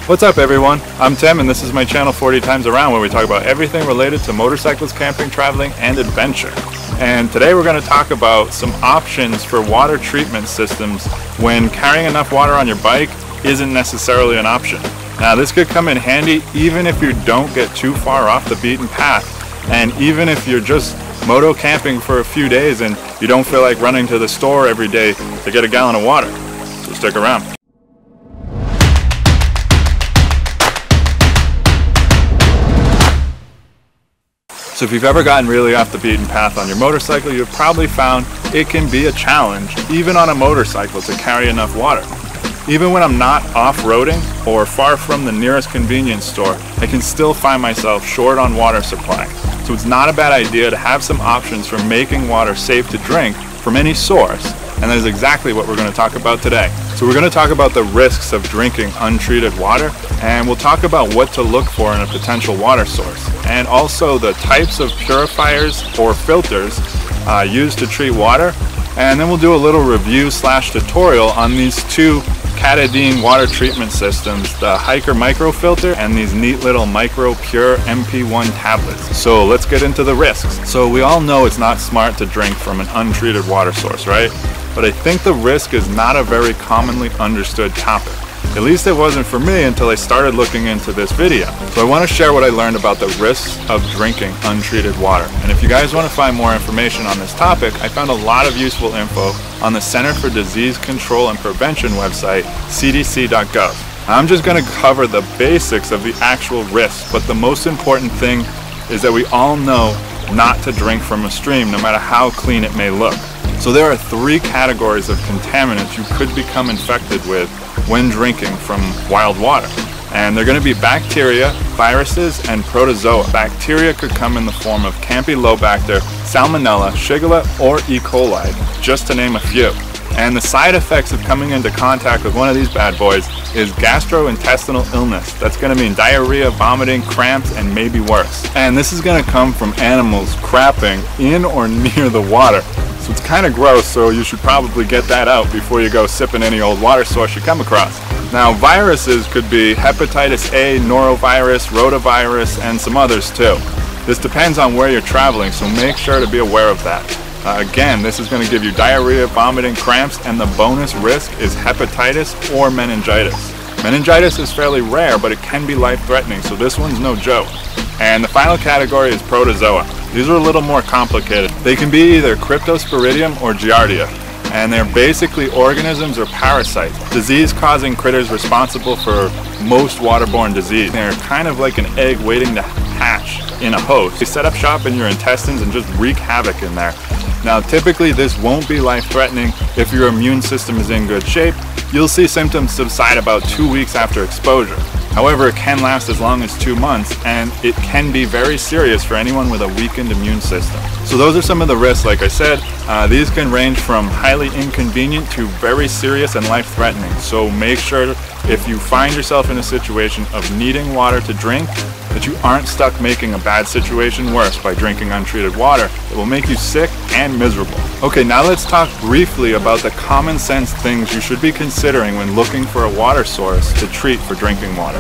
What's up everyone, I'm Tim and this is my channel 40 Times Around, where we talk about everything related to motorcycles, camping, traveling, and adventure. And today we're going to talk about some options for water treatment systems when carrying enough water on your bike isn't necessarily an option. Now this could come in handy even if you don't get too far off the beaten path, and even if you're just moto camping for a few days and you don't feel like running to the store every day to get a gallon of water. So stick around. So if you've ever gotten really off the beaten path on your motorcycle, you've probably found it can be a challenge, even on a motorcycle, to carry enough water. Even when I'm not off-roading or far from the nearest convenience store, I can still find myself short on water supply. So it's not a bad idea to have some options for making water safe to drink from any source, and that is exactly what we're going to talk about today. So we're going to talk about the risks of drinking untreated water, and we'll talk about what to look for in a potential water source, and also the types of purifiers or filters used to treat water, and then we'll do a little review / tutorial on these two Katadyn water treatment systems, the Hiker Micro Filter and these neat little Micro Pure MP1 tablets. So let's get into the risks. So we all know it's not smart to drink from an untreated water source, right? But I think the risk is not a very commonly understood topic. At least it wasn't for me until I started looking into this video. So I want to share what I learned about the risks of drinking untreated water. And if you guys want to find more information on this topic, I found a lot of useful info on the Center for Disease Control and Prevention website, cdc.gov. I'm just going to cover the basics of the actual risks, but the most important thing is that we all know not to drink from a stream, no matter how clean it may look. So there are 3 categories of contaminants you could become infected with when drinking from wild water. And they're going to be bacteria, viruses, and protozoa. Bacteria could come in the form of Campylobacter, Salmonella, Shigella, or E. coli, just to name a few. And the side effects of coming into contact with one of these bad boys is gastrointestinal illness. That's going to mean diarrhea, vomiting, cramps, and maybe worse. And this is going to come from animals crapping in or near the water. So it's kind of gross, so you should probably get that out before you go sipping any old water source you come across. Now viruses could be hepatitis A, norovirus, rotavirus, and some others too. This depends on where you're traveling, so make sure to be aware of that. Again, this is going to give you diarrhea, vomiting, cramps, and the bonus risk is hepatitis or meningitis. Meningitis is fairly rare, but it can be life-threatening, so this one's no joke. And the final category is protozoa. These are a little more complicated. They can be either Cryptosporidium or Giardia, and they're basically organisms or parasites, disease-causing critters responsible for most waterborne disease. They're kind of like an egg waiting to hatch in a host. They set up shop in your intestines and just wreak havoc in there. Now typically this won't be life-threatening if your immune system is in good shape. You'll see symptoms subside about 2 weeks after exposure. However, it can last as long as 2 months, and it can be very serious for anyone with a weakened immune system. So those are some of the risks, like I said. These can range from highly inconvenient to very serious and life-threatening. So make sure if you find yourself in a situation of needing water to drink, that you aren't stuck making a bad situation worse by drinking untreated water. It will make you sick and miserable. Okay, now let's talk briefly about the common sense things you should be considering when looking for a water source to treat for drinking water.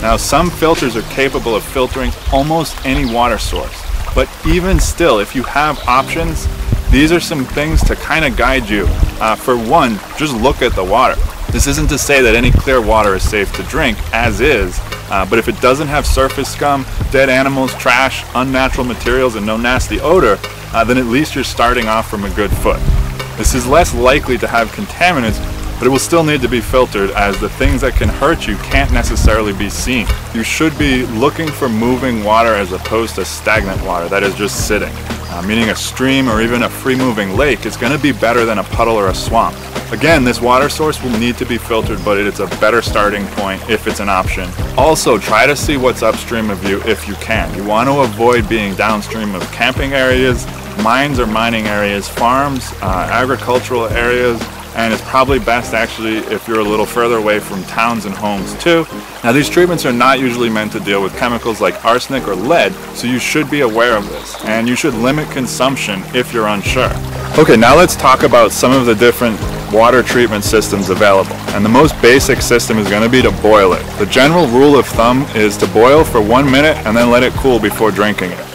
Now, some filters are capable of filtering almost any water source, but even still, if you have options, these are some things to kind of guide you. For one, just look at the water. This isn't to say that any clear water is safe to drink, as is, but if it doesn't have surface scum, dead animals, trash, unnatural materials, and no nasty odor, then at least you're starting off from a good foot. This is less likely to have contaminants, but it will still need to be filtered, as the things that can hurt you can't necessarily be seen. You should be looking for moving water as opposed to stagnant water that is just sitting. Meaning a stream or even a free-moving lake is going to be better than a puddle or a swamp. Again, this water source will need to be filtered, but it's a better starting point if it's an option. Also, try to see what's upstream of you if you can. You want to avoid being downstream of camping areas, mines or mining areas, farms, agricultural areas, and it's probably best actually if you're a little further away from towns and homes too. Now these treatments are not usually meant to deal with chemicals like arsenic or lead, so you should be aware of this, and you should limit consumption if you're unsure. Okay, now let's talk about some of the different water treatment systems available. And the most basic system is going to be to boil it. The general rule of thumb is to boil for 1 minute and then let it cool before drinking it.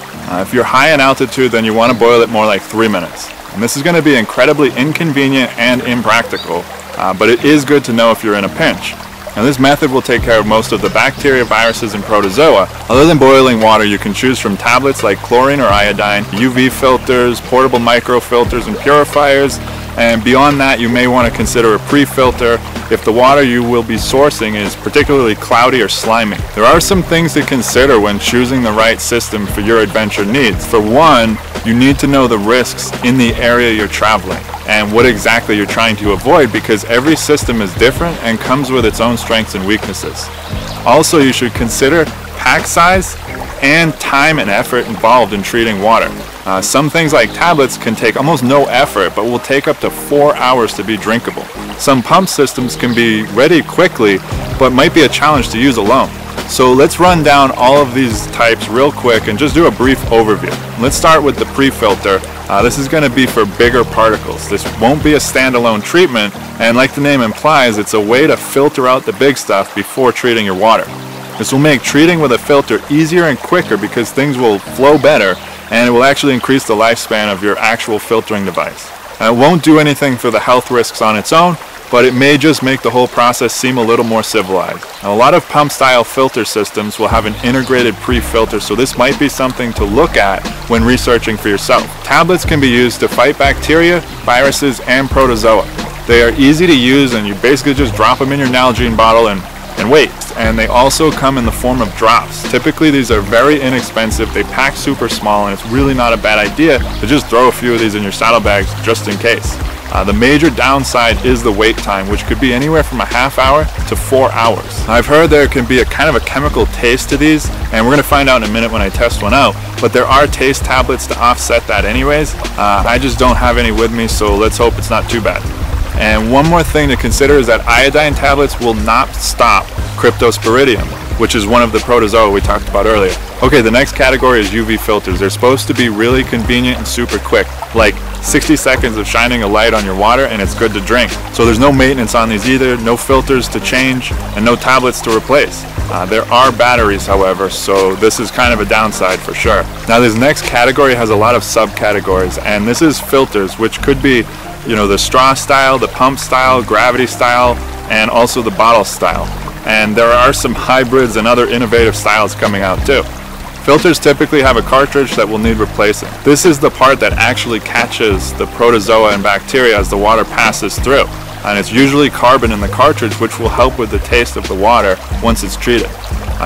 If you're high in altitude, then you want to boil it more like 3 minutes. And this is going to be incredibly inconvenient and impractical, but it is good to know if you're in a pinch. Now this method will take care of most of the bacteria, viruses, and protozoa. Other than boiling water, you can choose from tablets like chlorine or iodine, UV filters, portable microfilters, and purifiers. And beyond that, you may want to consider a pre-filter if the water you will be sourcing is particularly cloudy or slimy. There are some things to consider when choosing the right system for your adventure needs. For one, you need to know the risks in the area you're traveling and what exactly you're trying to avoid, because every system is different and comes with its own strengths and weaknesses. Also, you should consider pack size and time and effort involved in treating water. Some things like tablets can take almost no effort, but will take up to 4 hours to be drinkable. Some pump systems can be ready quickly, but might be a challenge to use alone. So let's run down all of these types real quick and just do a brief overview. Let's start with the pre-filter. This is going to be for bigger particles. This won't be a standalone treatment, and like the name implies, it's a way to filter out the big stuff before treating your water. This will make treating with a filter easier and quicker because things will flow better, and it will actually increase the lifespan of your actual filtering device. It won't do anything for the health risks on its own, but it may just make the whole process seem a little more civilized. Now, a lot of pump-style filter systems will have an integrated pre-filter, so this might be something to look at when researching for yourself. Tablets can be used to fight bacteria, viruses, and protozoa. They are easy to use, and you basically just drop them in your Nalgene bottle and wait. And they also come in the form of drops. Typically these are very inexpensive, they pack super small, and it's really not a bad idea to just throw a few of these in your saddlebags just in case. The major downside is the wait time, which could be anywhere from a half hour to 4 hours. I've heard there can be a kind of a chemical taste to these, and we're going to find out in a minute when I test one out, but there are taste tablets to offset that anyways. I just don't have any with me, so let's hope it's not too bad. And one more thing to consider is that iodine tablets will not stop Cryptosporidium, which is one of the protozoa we talked about earlier. Okay, the next category is UV filters. They're supposed to be really convenient and super quick, like 60 seconds of shining a light on your water and it's good to drink. So there's no maintenance on these either, no filters to change, and no tablets to replace. There are batteries, however, so this is kind of a downside for sure. Now this next category has a lot of subcategories, and this is filters, which could be, you know, the straw style, the pump style, gravity style, and also the bottle style. And there are some hybrids and other innovative styles coming out too. Filters typically have a cartridge that will need replacing. This is the part that actually catches the protozoa and bacteria as the water passes through. And it's usually carbon in the cartridge, which will help with the taste of the water once it's treated.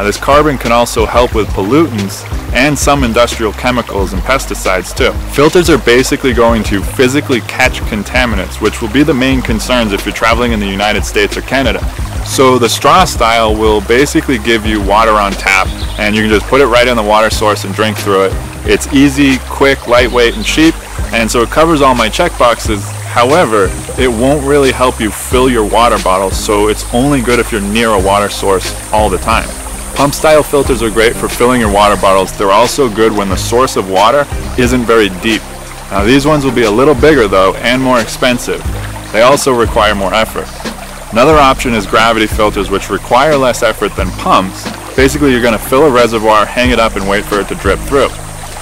This carbon can also help with pollutants and some industrial chemicals and pesticides too. Filters are basically going to physically catch contaminants, which will be the main concerns if you're traveling in the United States or Canada. So the straw style will basically give you water on tap, and you can just put it right in the water source and drink through it. It's easy, quick, lightweight, and cheap, and so it covers all my check boxes. However, it won't really help you fill your water bottle, so it's only good if you're near a water source all the time. Pump style filters are great for filling your water bottles. They're also good when the source of water isn't very deep. Now these ones will be a little bigger though and more expensive. They also require more effort. Another option is gravity filters, which require less effort than pumps. Basically you're going to fill a reservoir, hang it up, and wait for it to drip through.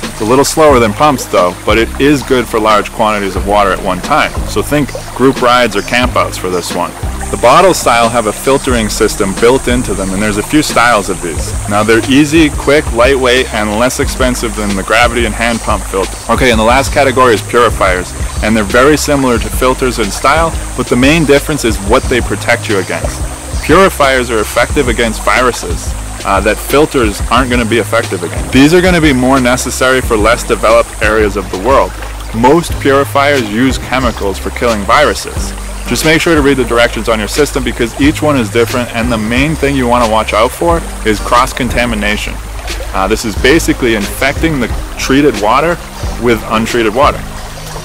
It's a little slower than pumps though, but it is good for large quantities of water at one time. So think group rides or campouts for this one. The bottle style have a filtering system built into them, and there's a few styles of these. Now they're easy, quick, lightweight, and less expensive than the gravity and hand pump filter. Okay, and the last category is purifiers, and they're very similar to filters in style, but the main difference is what they protect you against. Purifiers are effective against viruses that filters aren't going to be effective against. These are going to be more necessary for less developed areas of the world. Most purifiers use chemicals for killing viruses. Just make sure to read the directions on your system because each one is different, and the main thing you want to watch out for is cross-contamination. This is basically infecting the treated water with untreated water.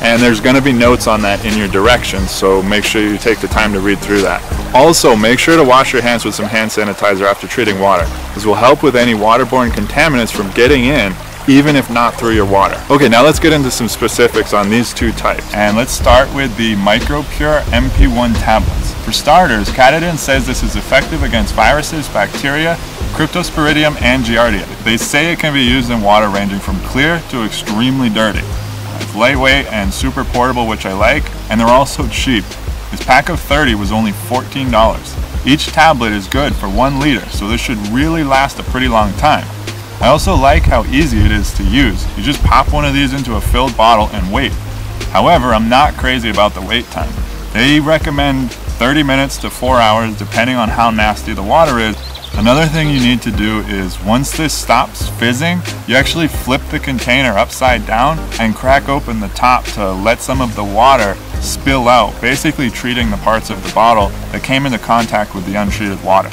And there's going to be notes on that in your directions, so make sure you take the time to read through that. Also, make sure to wash your hands with some hand sanitizer after treating water. This will help with any waterborne contaminants from getting in even if not through your water. Okay, now let's get into some specifics on these two types. And let's start with the MicroPure MP1 tablets. For starters, Katadyn says this is effective against viruses, bacteria, Cryptosporidium, and Giardia. They say it can be used in water ranging from clear to extremely dirty. It's lightweight and super portable, which I like, and they're also cheap. This pack of 30 was only $14. Each tablet is good for 1 liter, so this should really last a pretty long time. I also like how easy it is to use. You just pop one of these into a filled bottle and wait. However, I'm not crazy about the wait time. They recommend 30 minutes to 4 hours depending on how nasty the water is. Another thing you need to do is once this stops fizzing, you actually flip the container upside down and crack open the top to let some of the water spill out, basically treating the parts of the bottle that came into contact with the untreated water.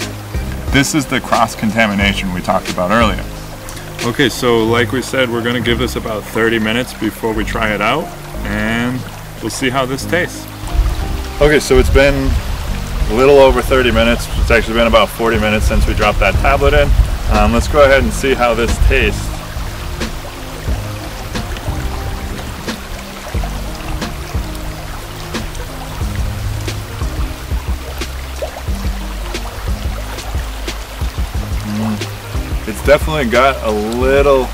This is the cross-contamination we talked about earlier. Okay, so like we said, we're gonna give this about 30 minutes before we try it out, and we'll see how this tastes. Okay, so it's been a little over 30 minutes. It's actually been about 40 minutes since we dropped that tablet in. Let's go ahead and see how this tastes. It's definitely got a little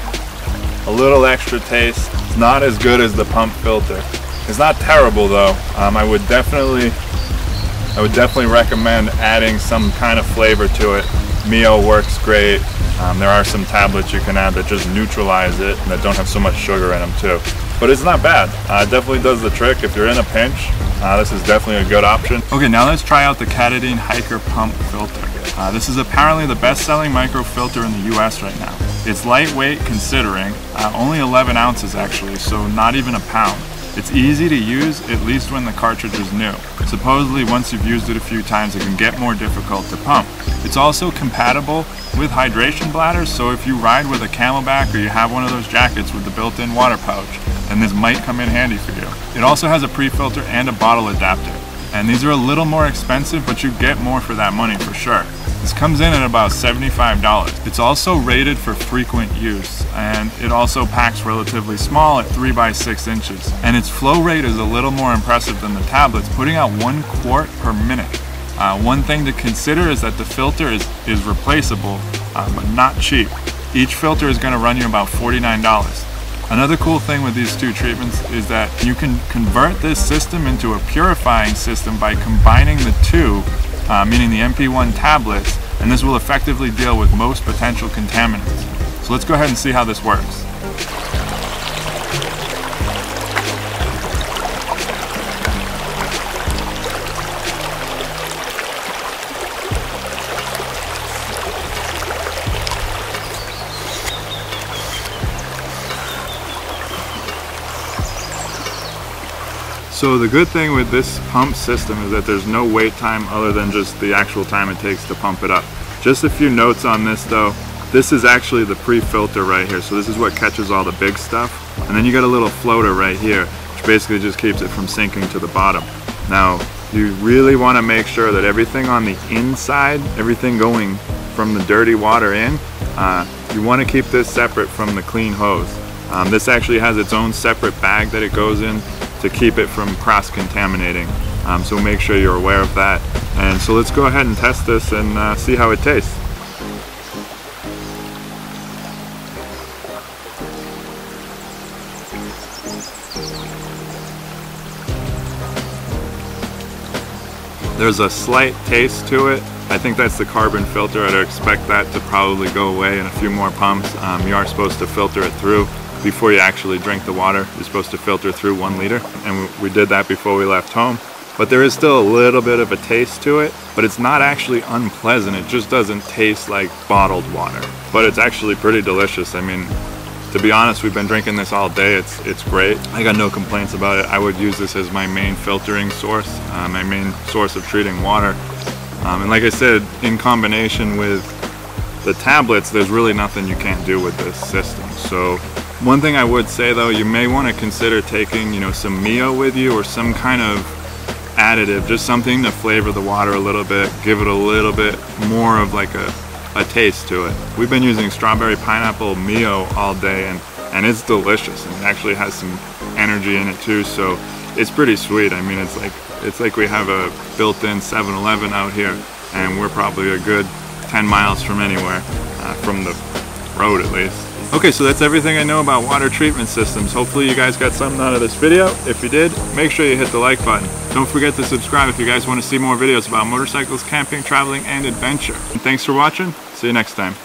extra taste. It's not as good as the pump filter. It's not terrible though. I would definitely recommend adding some kind of flavor to it. Mio works great. There are some tablets you can add that just neutralize it and that don't have so much sugar in them too. But it's not bad. It definitely does the trick. If you're in a pinch, this is definitely a good option. Okay, now let's try out the Katadyn Hiker Pump Filter. This is apparently the best-selling microfilter in the US right now. It's lightweight considering, only 11 ounces actually, so not even a pound. It's easy to use, at least when the cartridge is new. Supposedly once you've used it a few times it can get more difficult to pump. It's also compatible with hydration bladders, so if you ride with a Camelback or you have one of those jackets with the built-in water pouch, then this might come in handy for you. It also has a pre-filter and a bottle adapter. And these are a little more expensive, but you get more for that money for sure. This comes in at about $75. It's also rated for frequent use, and it also packs relatively small at 3 by 6 inches. And its flow rate is a little more impressive than the tablets, putting out 1 quart per minute. One thing to consider is that the filter is replaceable, but not cheap. Each filter is going to run you about $49. Another cool thing with these two treatments is that you can convert this system into a purifying system by combining the two, meaning the MP1 tablets, and this will effectively deal with most potential contaminants. So let's go ahead and see how this works. So the good thing with this pump system is that there's no wait time other than just the actual time it takes to pump it up. Just a few notes on this though. This is actually the pre-filter right here. So this is what catches all the big stuff. And then you got a little floater right here, which basically just keeps it from sinking to the bottom. Now, you really want to make sure that everything on the inside, everything going from the dirty water in, you want to keep this separate from the clean hose. This actually has its own separate bag that it goes in to keep it from cross-contaminating. So make sure you're aware of that. And so let's go ahead and test this and see how it tastes. There's a slight taste to it. I think that's the carbon filter. I'd expect that to probably go away in a few more pumps. You are supposed to filter it through before you actually drink the water. You're supposed to filter through 1 liter, and we did that before we left home. But there is still a little bit of a taste to it, but it's not actually unpleasant. It just doesn't taste like bottled water. But it's actually pretty delicious. I mean, to be honest, we've been drinking this all day. It's great. I got no complaints about it. I would use this as my main filtering source, my main source of treating water. And like I said, in combination with the tablets, there's really nothing you can't do with this system. So one thing I would say though, you may want to consider taking, some Mio with you or some kind of additive, just something to flavor the water a little bit, give it a little bit more of like a a taste to it. We've been using strawberry pineapple Mio all day, and it's delicious, and it actually has some energy in it too, so it's pretty sweet. I mean, it's like we have a built-in 7-Eleven out here, and we're probably a good 10 miles from anywhere, from the road at least. Okay, so that's everything I know about water treatment systems. Hopefully you guys got something out of this video. If you did, make sure you hit the like button. Don't forget to subscribe if you guys want to see more videos about motorcycles, camping, traveling, and adventure. And thanks for watching. See you next time.